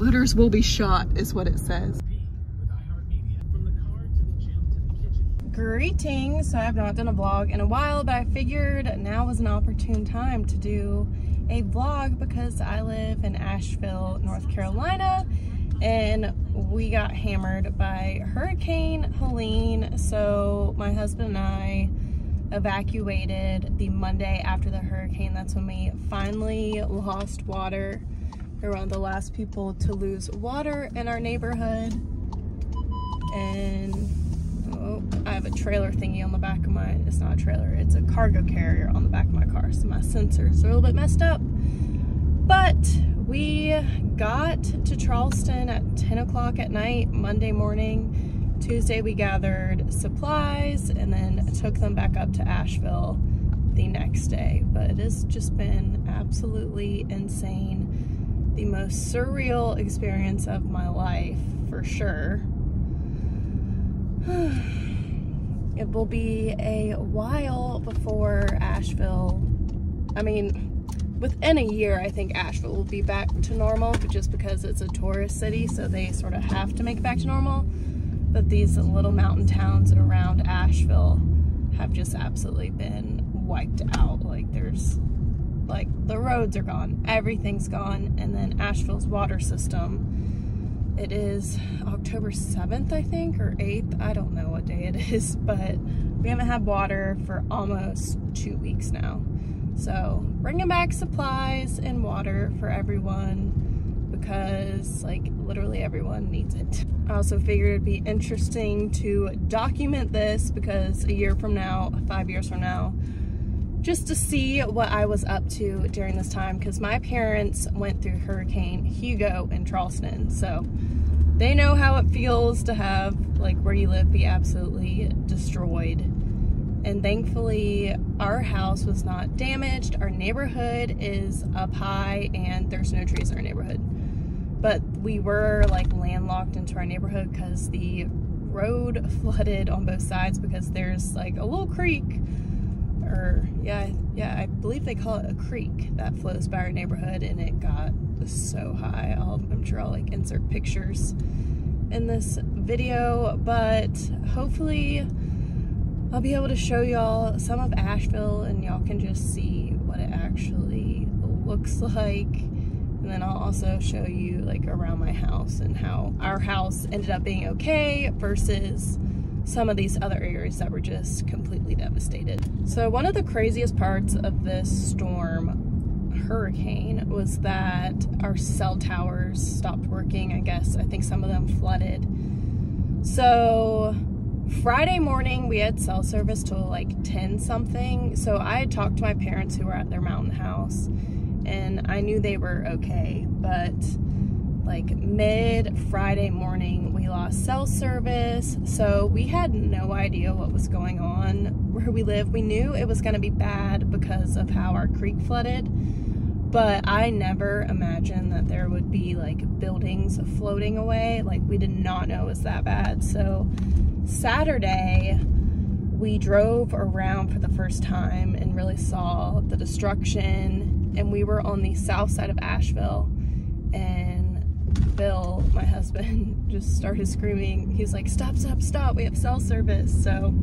Looters will be shot, is what it says. Greetings. So I have not done a vlog in a while, but I figured now was an opportune time to do a vlog because I live in Asheville, North Carolina, and we got hammered by Hurricane Helene. So my husband and I evacuated the Monday after the hurricane. That's when we finally lost water. We were one of the last people to lose water in our neighborhood. And oh, I have a trailer thingy on the back of my, it's not a trailer, it's a cargo carrier on the back of my car, so my sensors are a little bit messed up. But we got to Charleston at 10 o'clock at night, Monday morning. Tuesday we gathered supplies and then took them back up to Asheville the next day. But it has just been absolutely insane. The most surreal experience of my life, for sure. It will be a while before Asheville, I mean, within a year, I think Asheville will be back to normal, but just because it's a tourist city, so they sort of have to make it back to normal. But these little mountain towns around Asheville have just absolutely been wiped out. Like, there's, like, the roads are gone, everything's gone, and then Asheville's water system, it is October 7th, I think, or 8th, I don't know what day it is, but we haven't had water for almost 2 weeks now. So bringing back supplies and water for everyone because, like, literally everyone needs it. I also figured it'd be interesting to document this because a year from now, 5 years from now, just to see what I was up to during this time, because my parents went through Hurricane Hugo in Charleston, so they know how it feels to have, like, where you live be absolutely destroyed. And thankfully, our house was not damaged. Our neighborhood is up high and there's no trees in our neighborhood. But we were, like, landlocked into our neighborhood because the road flooded on both sides because there's, like, a little creek, or yeah, I believe they call it a creek that flows by our neighborhood, and it got so high. I'm sure I'll, like, insert pictures in this video, but hopefully I'll be able to show y'all some of Asheville and y'all can just see what it actually looks like. And then I'll also show you, like, around my house and how our house ended up being okay versus some of these other areas that were just completely devastated. So one of the craziest parts of this hurricane was that our cell towers stopped working, I guess. I think some of them flooded. So Friday morning we had cell service till like 10 something. So I had talked to my parents who were at their mountain house and I knew they were okay, but like mid Friday morning we lost cell service. So we had no idea what was going on where we live. We knew it was going to be bad because of how our creek flooded, but I never imagined that there would be, like, buildings floating away. Like, we did not know it was that bad. So Saturday we drove around for the first time and really saw the destruction, and we were on the south side of Asheville, and Bill, my husband, just started screaming. He's like, stop, stop, stop, we have cell service. So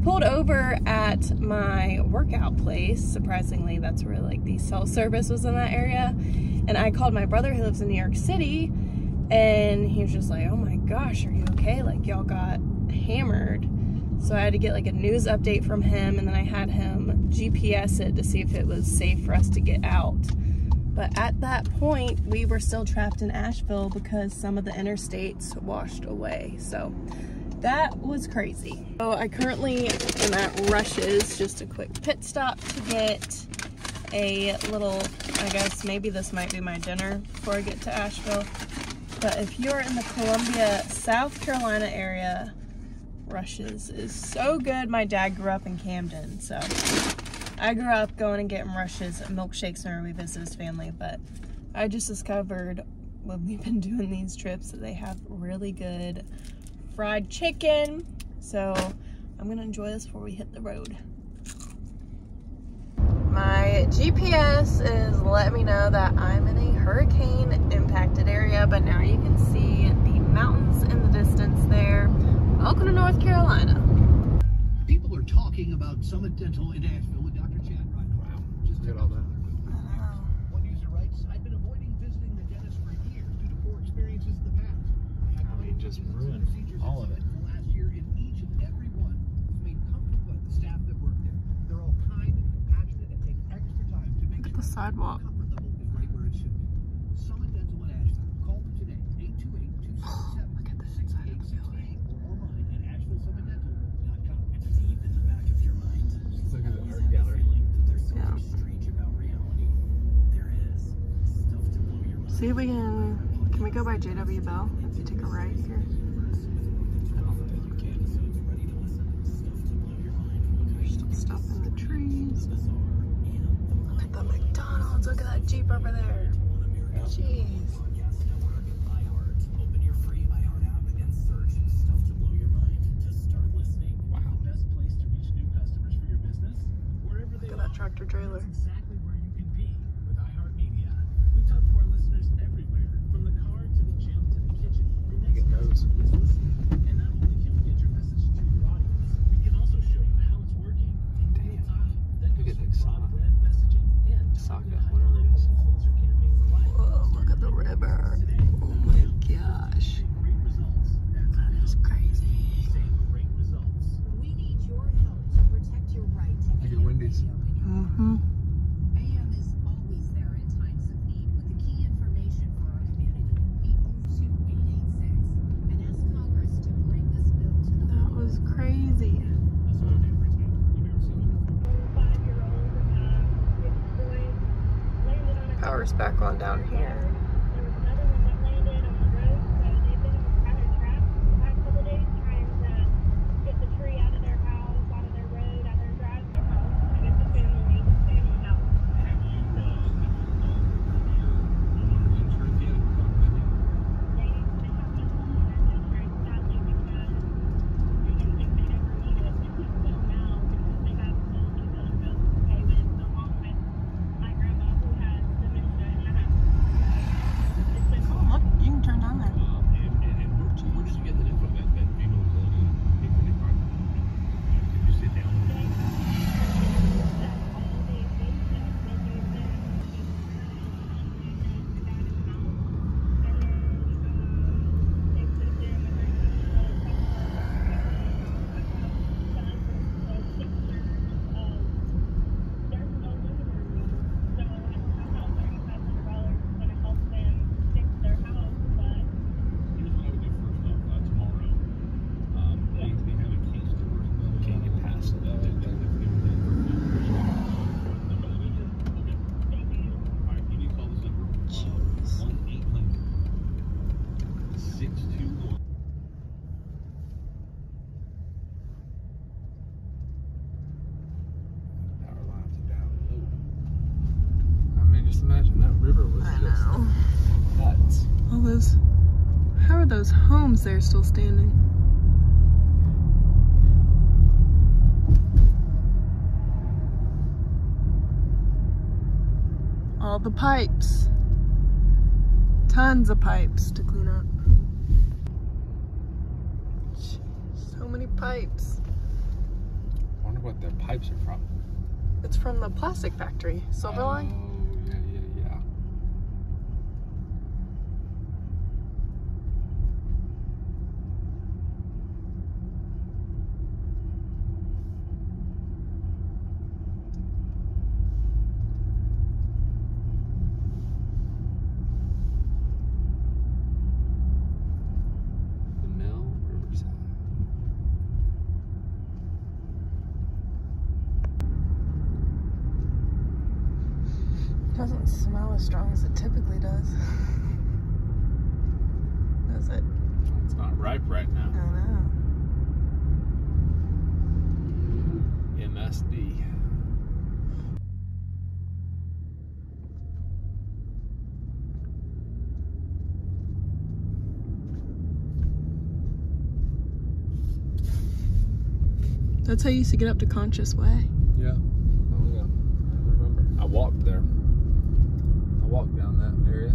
pulled over at my workout place. Surprisingly, that's where, like, the cell service was in that area. And I called my brother who lives in New York City, and he was just like, oh my gosh, are you okay? Like, y'all got hammered. So I had to get, like, a news update from him, and then I had him GPS it to see if it was safe for us to get out. But at that point, we were still trapped in Asheville because some of the interstates washed away. So that was crazy. So I currently am at Rush's, just a quick pit stop to get a little, I guess maybe this might be my dinner before I get to Asheville. But if you're in the Columbia, South Carolina area, Rush's is so good. My dad grew up in Camden, so I grew up going and getting Rush's milkshakes whenever we visit his family. But I just discovered when we've been doing these trips that they have really good fried chicken. So I'm gonna enjoy this before we hit the road. My GPS is letting me know that I'm in a hurricane impacted area, but now North Carolina. People are talking about Summit Dental in Asheville with Dr. Chad Ryan. Wow, just Look at all that. One user writes, I've been avoiding visiting the dentist for years due to poor experiences in the past. I mean, just ruined all of it. Last year, and each and every one was made comfortable by the staff that work there. They're all kind and compassionate and take extra time to make Look at the sidewalk. comfort level is right where it should be. Summit Dental in Asheville. Call them today, 828-277-6868 or online at AshevilleSummitDental.com. It's deep in the back of your mind. Look at the art gallery. There's something strange about reality. There is stuff to blow your mind. See if we can we go by JW Bell if you take a right here? There's still stuff in the trees. Look at the McDonald's, look at that Jeep over there. Jeez. Open your free iHeart app and search stuff to blow your mind to start listening. Wow. The best place to reach new customers for your business, wherever they Look at that tractor trailer. That's exactly where you can be with iHeartMedia. We talk to our listeners everywhere, from the car to the gym to the kitchen. Your next goes. is listening. And not only can we get your message to your audience, we can also show you how it's working in real time. That Look goes at from that broad sock. brand messaging and Socket, targeted whatever it is. influencer campaigns alike. Whoa, look at the river. Oh my gosh. Great results. That's That is crazy. same great results. We need your help to protect your right to Look at Wendy's. Mm-hmm. AM is always there in times of need with the key information for our community. Beat 2886 and ask Congress to bring this bill to the That was crazy. Power's back on down here. There was another one that landed on the road, so they've been kind of trapped the past couple of days trying to get the tree out of their house, out of their road, out of their driveway. And it's a family house. They have no homeowner's insurance, sadly, because they didn't think they'd ever need it until now, because they have still another bill to pay with, along with my grandma who has dementia in the house. It's been hard. Look, you can turn down there. Where did you get the info that female was only equally part? Did you sit down? Here's what I would do first off, tomorrow. They have a case to work about. Can't get past it. Alright, you need to call this number. 1-800-621. Power lines are down low. I mean, just imagine that river was I just know. nuts. All those, how are those homes there still standing? All the pipes. Tons of pipes to clean up. So many pipes. I wonder what their pipes are from. It's from the plastic factory, Silver Line. Oh, yeah. The Mill, Riverside. Doesn't smell as strong as it typically does. Does it? It's not ripe right I now. know. MSD. That's how you used to get up to Conscious Way. Yeah. Oh yeah. I remember. I walked there. I walked down that area.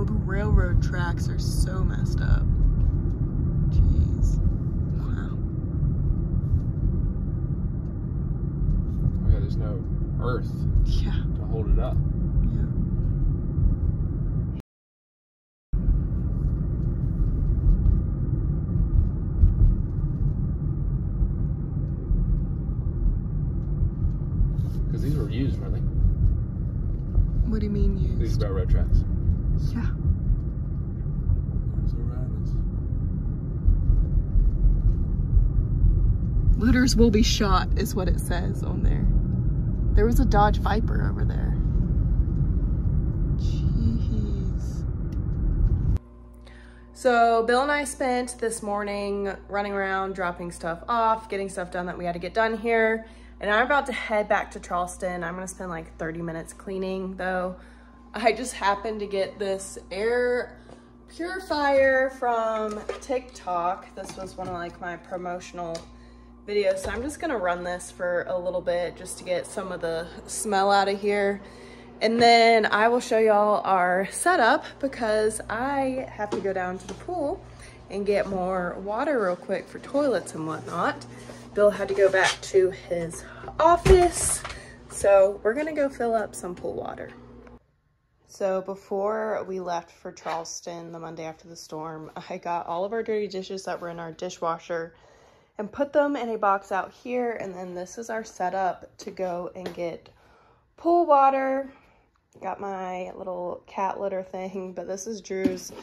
railroad tracks are so messed up. Jeez. Wow. Oh yeah, there's no earth Yeah. to hold it up. Yeah. Because these were used, weren't they? What do you mean used? These railroad tracks. Yeah. There's Uranus. Looters will be shot is what it says on there. There was a Dodge Viper over there. Jeez. So Bill and I spent this morning running around, dropping stuff off, getting stuff done that we had to get done here. And I'm about to head back to Charleston. I'm gonna spend like 30 minutes cleaning though. I just happened to get this air purifier from TikTok. This was one of like my promotional videos. So I'm just gonna run this for a little bit just to get some of the smell out of here. And then I will show y'all our setup because I have to go down to the pool and get more water real quick for toilets and whatnot. Bill had to go back to his office. So we're gonna go fill up some pool water. So before we left for Charleston the Monday after the storm, I got all of our dirty dishes that were in our dishwasher and put them in a box out here. And then this is our setup to go and get pool water. Got my little cat litter thing, but this is Dru's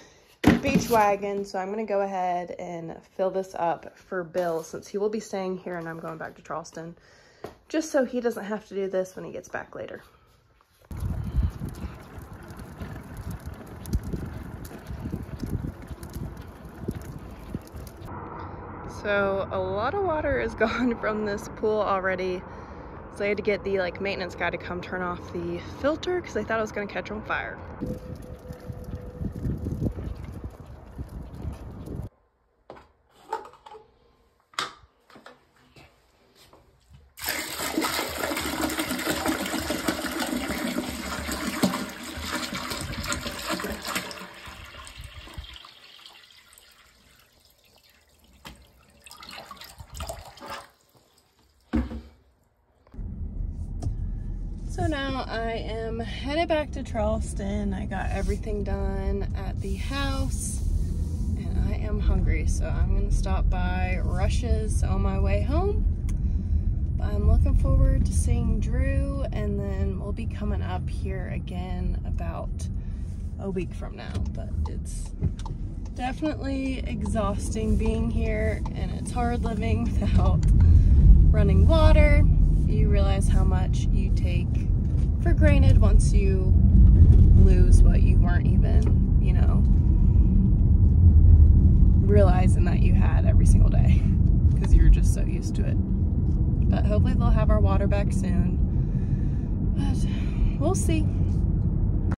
beach wagon. So I'm gonna go ahead and fill this up for Bill since he will be staying here and I'm going back to Charleston, just so he doesn't have to do this when he gets back later. So a lot of water is gone from this pool already. So I had to get the like maintenance guy to come turn off the filter because I thought it was gonna catch on fire. So now I am headed back to Charleston. I got everything done at the house and I am hungry. So I'm gonna stop by Rush's on my way home. But I'm looking forward to seeing Dru and then we'll be coming up here again about a week from now. But it's definitely exhausting being here and it's hard living without running water. You realize how much you take for granted once you lose what you weren't even, you know, realizing that you had every single day because you're just so used to it. But hopefully they'll have our water back soon. But we'll see.